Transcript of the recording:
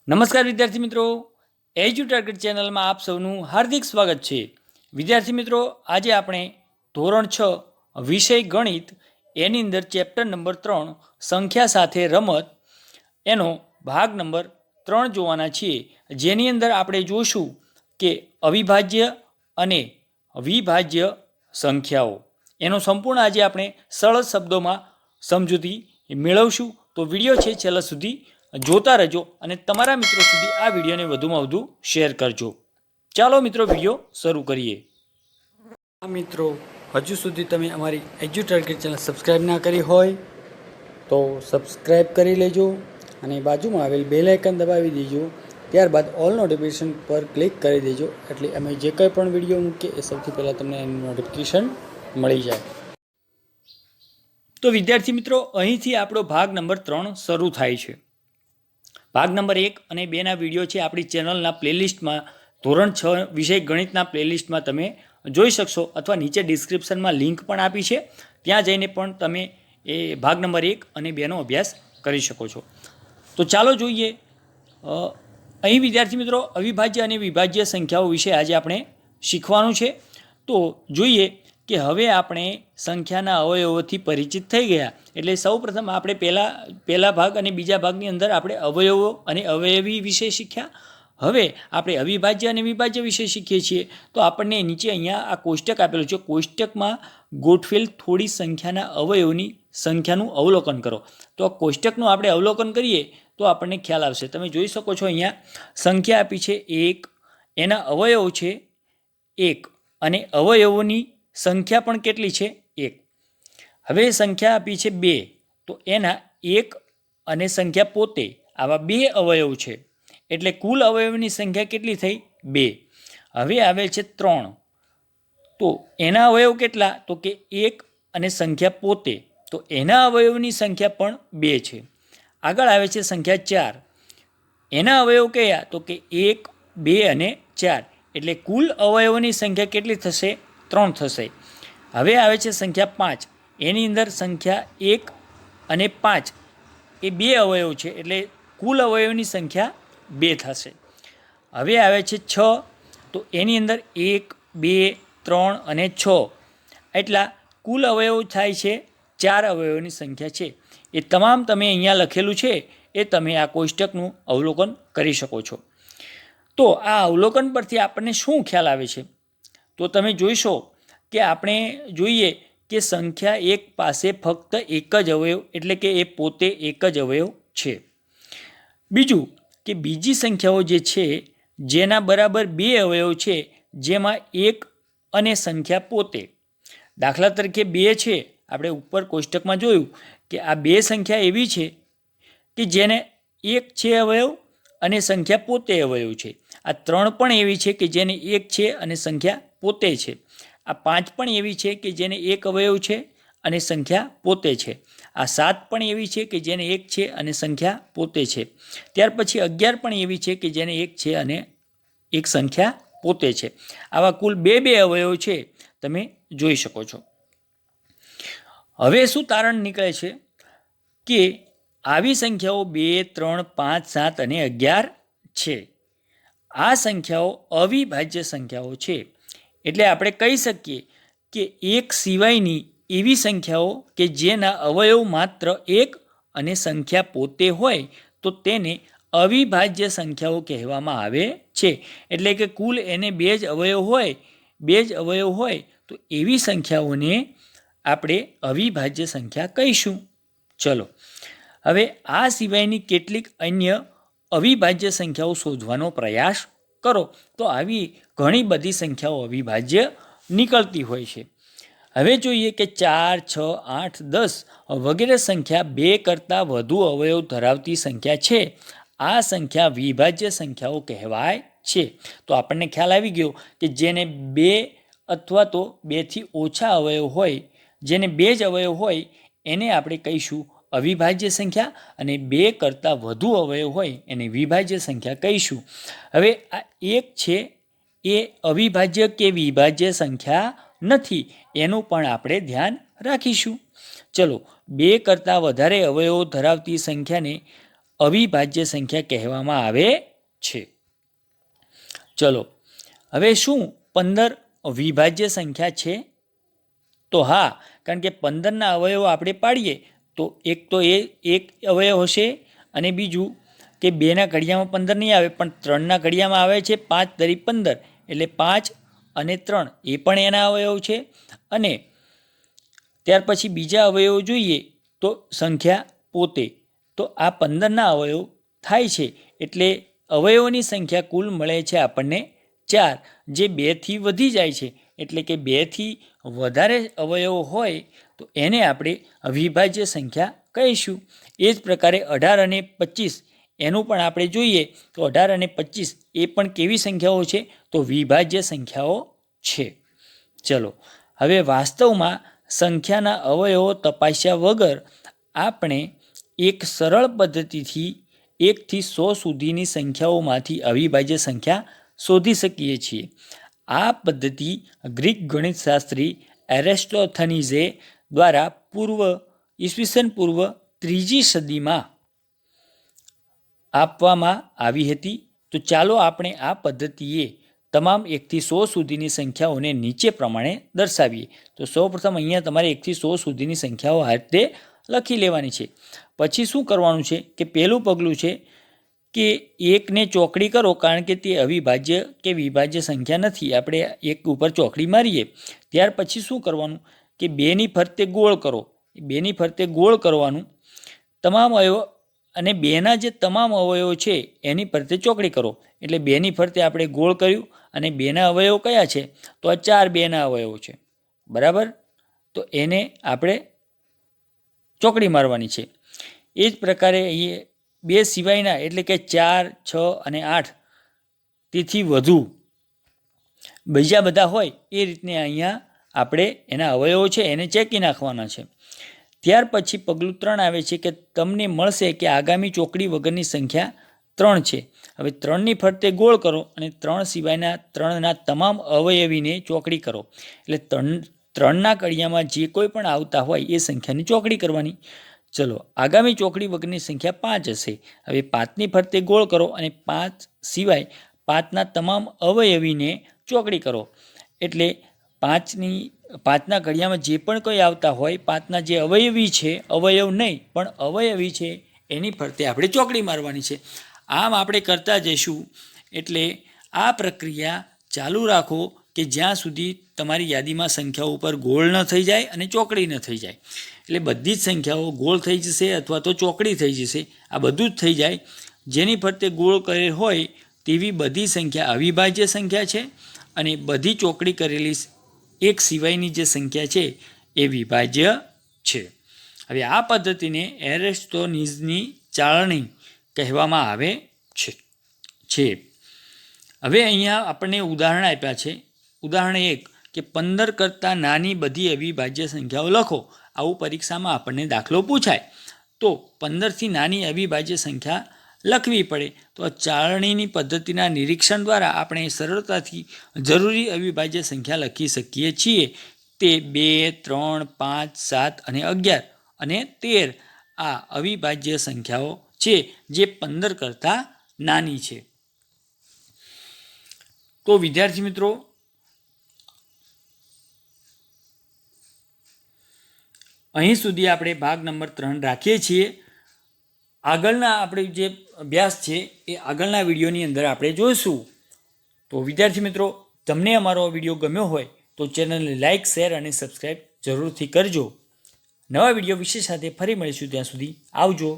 નમસ્કાર વિદ્યાર્થી મિત્રો, એજ્યુ ટાર્ગેટ ચેનલમાં આપ સૌનું હાર્દિક સ્વાગત છે. વિદ્યાર્થી મિત્રો, આજે આપણે ધોરણ 6 વિષય ગણિત એની અંદર ચેપ્ટર નંબર 3 સંખ્યા સાથે રમત એનો ભાગ નંબર 3 જોવાના છીએ, જેની અંદર આપણે જોશું કે અવિભાજ્ય અને વિભાજ્ય સંખ્યાઓ એનો સંપૂર્ણ આજે આપણે સરળ શબ્દોમાં સમજૂતી મેળવશું. તો વિડીયો છે છેલ્લા સુધી જોતા રહેજો અને તમારા મિત્રો સુધી આ વિડીયોને વધુમાં વધુ શેર કરજો. ચાલો મિત્રો, વિડીયો શરૂ કરીએ. મિત્રો, હજુ સુધી તમે અમારી એજ્યુ ટાર્ગેટ ચેનલ સબસ્ક્રાઈબ ના કરી હોય તો સબસ્ક્રાઈબ કરી લેજો અને બાજુમાં આવેલ બેલ આઇકન દબાવી દેજો. ત્યારબાદ ઓલ નોટિફિકેશન પર ક્લિક કરી દેજો, એટલે અમે જે કંઈ પણ વિડીયો મૂકીએ એ સૌથી પહેલાં તમને એનું નોટિફિકેશન મળી જાય. તો વિદ્યાર્થી મિત્રો, અહીંથી આપણો ભાગ નંબર 3 શરૂ થાય છે. ભાગ નંબર 1 અને 2ના વિડીયો છે આપણી ચેનલના પ્લેલિસ્ટમાં, ધોરણ 6 વિષય ગણિતના પ્લેલિસ્ટમાં તમે જોઈ શકશો, અથવા નીચે ડિસ્ક્રિપ્શનમાં લિંક પણ આપી છે, ત્યાં જઈને પણ તમે એ ભાગ નંબર 1 અને 2નો અભ્યાસ કરી શકો છો. તો ચાલો જોઈએ. અહીં વિદ્યાર્થી મિત્રો, અવિભાજ્ય અને વિભાજ્ય સંખ્યાઓ વિશે આજે આપણે શીખવાનું છે. તો જોઈએ કે હવે આપણે સંખ્યાના અવયવોથી પરિચિત થઈ ગયા, એટલે સૌપ્રથમ આપણે પહેલા ભાગ અને બીજા ભાગની અંદર આપણે અવયવો અને અવયવી વિશે શીખ્યા. હવે આપણે અવિભાજ્ય અને વિભાજ્ય વિશે શીખીએ છીએ. તો આપણને નીચે અહીંયા આ કોષ્ટક આપેલું છે, કોષ્ટકમાં ગોઠવેલ થોડી સંખ્યાના અવયવોની સંખ્યાનું અવલોકન કરો. તો આ કોષ્ટકનું આપણે અવલોકન કરીએ તો આપણને ખ્યાલ આવશે. તમે જોઈ શકો છો, અહીંયા સંખ્યા આપી છે 1, એના અવયવો છે 1 અને અવયવોની સંખ્યા પણ કેટલી છે 1. હવે સંખ્યા આપી છે 2, તો એના 1 અને સંખ્યા પોતે, આવા 2 અવયવ છે, એટલે કુલ અવયવની સંખ્યા કેટલી થઈ 2. હવે આવે છે 3, તો એના અવયવ કેટલા, તો કે 1 અને સંખ્યા પોતે, તો એના અવયવની સંખ્યા પણ 2 છે. આગળ આવે છે સંખ્યા 4, એના અવયવ કયા, તો કે 1, 2 અને 4, એટલે કુલ અવયવોની સંખ્યા કેટલી થશે 3 થશે. હવે આવે છે સંખ્યા 5, એની અંદર સંખ્યા 1 અને 5 એ 2 અવયવ છે, એટલે કુલ અવયવની સંખ્યા 2 થશે. હવે આવે છે 6, તો એની અંદર 1, 2, 3 અને 6, એટલા કુલ અવયવ થાય છે 4 અવયવોની સંખ્યા છે. એ તમામ તમે અહીંયા લખેલું છે એ તમે આ કોષ્ટકનું અવલોકન કરી શકો છો. તો આ અવલોકન પરથી આપણને શું ખ્યાલ આવે છે, તો તમે જોઈશો કે આપણે જોઈએ કે સંખ્યા 1 પાસે ફક્ત એક જ અવયવ, એટલે કે એ પોતે એક જ અવયવ છે. બીજું કે બીજી સંખ્યાઓ જે છે જેના બરાબર 2 અવયવ છે, જેમાં 1 અને સંખ્યા પોતે, દાખલા તરીકે 2 છે, આપણે ઉપર કોષ્ટકમાં જોયું કે આ 2 સંખ્યા એવી છે કે જેને 1 છે અવયવ અને સંખ્યા પોતે અવયવ છે. આ 3 પણ એવી છે કે જેને 1 છે અને સંખ્યા પોતે છે. આ 5 પણ એવી છે કે જેને 1 અવયવ છે અને સંખ્યા પોતે છે. આ 7 પણ એવી છે કે જેને 1 છે અને સંખ્યા પોતે છે. ત્યાર પછી 11 પણ એવી છે કે જેને 1 છે અને એક સંખ્યા પોતે છે. આવા કુલ 2 અવયવ છે, તમે જોઈ શકો છો. હવે શું તારણ નીકળે છે કે આવી સંખ્યાઓ 2, 3, 5, 7 અને 11 છે. આ સંખ્યાઓ અવિભાજ્ય સંખ્યાઓ છે. એટલે આપણે કહી શકીએ કે 1 સિવાયની એવી સંખ્યાઓ કે જેના અવયવ માત્ર 1 અને સંખ્યા પોતે હોય, તો તેને અવિભાજ્ય સંખ્યાઓ કહેવામાં આવે છે. એટલે કે કુલ એને 2 જ અવયવ હોય તો એવી સંખ્યાઓને આપણે અવિભાજ્ય સંખ્યા કહીશું. ચલો, હવે આ સિવાયની કેટલીક અન્ય અવિભાજ્ય સંખ્યાઓ શોધવાનો પ્રયાસ કરો. તો આવી ઘણી બધી સંખ્યાઓ અવિભાજ્ય નીકળતી હોય છે. હવે જોઈએ કે 4, 6, 8, 10 વગેરે સંખ્યા 2 કરતાં વધુ અવયવ ધરાવતી સંખ્યા છે. આ સંખ્યા વિભાજ્ય સંખ્યાઓ કહેવાય છે. તો આપણને ખ્યાલ આવી ગયો કે જેને 2 અથવા તો 2થી ઓછા અવયવ હોય, જેને 2 જ અવયવ હોય, એને આપણે કહીશું અવિભાજ્ય સંખ્યા, અને 2 કરતાં વધુ અવયવ હોય એને વિભાજ્ય સંખ્યા કહીશું. હવે આ 1 છે એ અવિભાજ્ય કે વિભાજ્ય સંખ્યા નથી, એનું પણ આપણે ધ્યાન રાખીશું. ચલો, 2 કરતાં વધારે અવયવો ધરાવતી સંખ્યાને અવિભાજ્ય સંખ્યા કહેવામાં આવે છે. ચલો, હવે શું 15 વિભાજ્ય સંખ્યા છે? તો હા, કારણ કે 15ના અવયવો આપણે પાડીએ તો એક અવયવ હશે, અને બીજું કે 2ના ઘડિયામાં 15 નહીં આવે, પણ 3ના ઘડિયામાં આવે છે. 5 તરી 15 એટલે 5 અને 3 એ પણ એના અવયવ છે. અને ત્યાર પછી બીજા અવયવો જોઈએ તો સંખ્યા પોતે, તો આ 15ના અવયવ થાય છે. એટલે અવયવોની સંખ્યા કુલ મળે છે આપણને 4, જે 2થી વધી જાય છે. એટલે કે 2થી વધારે અવયવો હોય તો એને આપણે અવિભાજ્ય સંખ્યા કહીશું. એ જ પ્રકારે 18 અને 25 એનું પણ આપણે જોઈએ તો 18 અને 25 એ પણ કેવી સંખ્યાઓ છે? તો વિભાજ્ય સંખ્યાઓ છે. ચલો, હવે વાસ્તવમાં સંખ્યાના અવયવો તપાસ્યા વગર આપણે એક સરળ પદ્ધતિથી 1 થી 100 સુધીની સંખ્યાઓમાંથી અવિભાજ્ય સંખ્યા શોધી શકીએ છીએ. આ પદ્ધતિ ગ્રીક ગણિતશાસ્ત્રી એરિસ્ટોથનીઝે દ્વારા ઈસવીસન પૂર્વ 3જી સદીમાં આપવામાં આવી હતી. તો ચાલો આપણે આ પદ્ધતિએ તમામ 1 થી 100 સુધીની સંખ્યાઓને નીચે પ્રમાણે દર્શાવીએ. તો સૌપ્રથમ અહીંયા તમારે 1 થી 100 સુધીની સંખ્યાઓ આ રીતે લખી લેવાની છે. પછી શું કરવાનું છે કે પહેલું પગલું છે કે 1ને ચોકડી કરો, કારણ કે તે અવિભાજ્ય કે વિભાજ્ય સંખ્યા નથી. આપણે 1 ઉપર ચોકડી મારીએ. ત્યાર પછી શું કરવાનું કે 2ની ફરતે ગોળ કરો. 2ની ફરતે ગોળ કરવાનું, તમામ અવયવ અને 2ના જે તમામ અવયવો છે એની ફરતે ચોકડી કરો. એટલે 2ની ફરતે આપણે ગોળ કર્યું, અને 2ના અવયવો કયા છે? તો આ 4 2ના અવયવો છે. બરાબર, તો એને આપણે ચોકડી મારવાની છે. એ જ પ્રકારે અહીં 2 સિવાયના એટલે કે 4, 6 અને 8 તેથી વધુ બીજા બધા હોય એ રીતને અહીંયા આપણે એના અવયવો છે એને ચેકી નાખવાના છે. ત્યાર પછી પગલું 3 આવે છે કે તમને મળશે કે આગામી ચોકડી વગરની સંખ્યા 3 છે. હવે 3ની ફરતે ગોળ કરો અને 3 સિવાયના 3ના તમામ અવયવીને ચોકડી કરો. એટલે 3ના કડિયામાં જે કોઈ પણ આવતા હોય એ સંખ્યાની ચોકડી કરવાની. ચલો, આગામી ચોકડી વગરની સંખ્યા 5 હશે. હવે 5ની ફરતે ગોળ કરો અને 5 સિવાય 5ના તમામ અવયવીને ચોકડી કરો. એટલે 5ના ઘડિયામાં જે પણ કોઈ આવતા હોય, 5ના જે અવયવી છે, અવયવ નહીં પણ અવયવી છે, એની ફરતે આપણે ચોકડી મારવાની છે. આમ આપણે કરતા જઈશું. એટલે આ પ્રક્રિયા ચાલુ રાખો કે જ્યાં સુધી તમારી યાદીમાં સંખ્યાઓ ઉપર ગોળ ન થઈ જાય અને ચોકડી ન થઈ જાય. એટલે બધી જ સંખ્યાઓ ગોળ થઈ જશે અથવા તો ચોકડી થઈ જશે. આ બધું જ થઈ જાય. જેની ફરતે ગોળ કરેલ હોય તેવી બધી સંખ્યા અવિભાજ્ય સંખ્યા છે, અને બધી ચોકડી કરેલી એક સિવાયની જે સંખ્યા છે એ વિભાજ્ય છે. હવે આ પદ્ધતિને એરિસ્ટોથનીઝની ચાળણી કહેવામાં આવે છે. હવે અહીંયા આપણને ઉદાહરણ આપ્યા છે. ઉદાહરણ 1 કે 15 કરતાં નાની બધી અવિભાજ્ય સંખ્યાઓ લખો. આવું પરીક્ષામાં આપણને દાખલો પૂછાય તો 15થી નાની અવિભાજ્ય સંખ્યા લખવી પડે. તો આ ચાળણીની પદ્ધતિના નિરીક્ષણ દ્વારા આપણે સરળતાથી જરૂરી અવિભાજ્ય સંખ્યા લખી શકીએ છીએ. તે 2, 3, 5, 7 અને 11 અને 13 આ અવિભાજ્ય સંખ્યાઓ છે જે 15 કરતાં નાની છે. તો વિદ્યાર્થી મિત્રો, અહીં સુધી આપણે ભાગ નંબર 3 રાખીએ છીએ. આગળના આપણે જે અભ્યાસ છે એ આગળના વિડીયોની અંદર આપણે જોઈશું. તો વિદ્યાર્થી મિત્રો, તમને અમારો વિડીયો ગમ્યો હોય તો ચેનલને લાઇક, શેર અને સબસ્ક્રાઈબ જરૂરથી કરજો. નવા વિડીયો વિશે સાથે ફરી મળીશું. ત્યાં સુધી આવજો.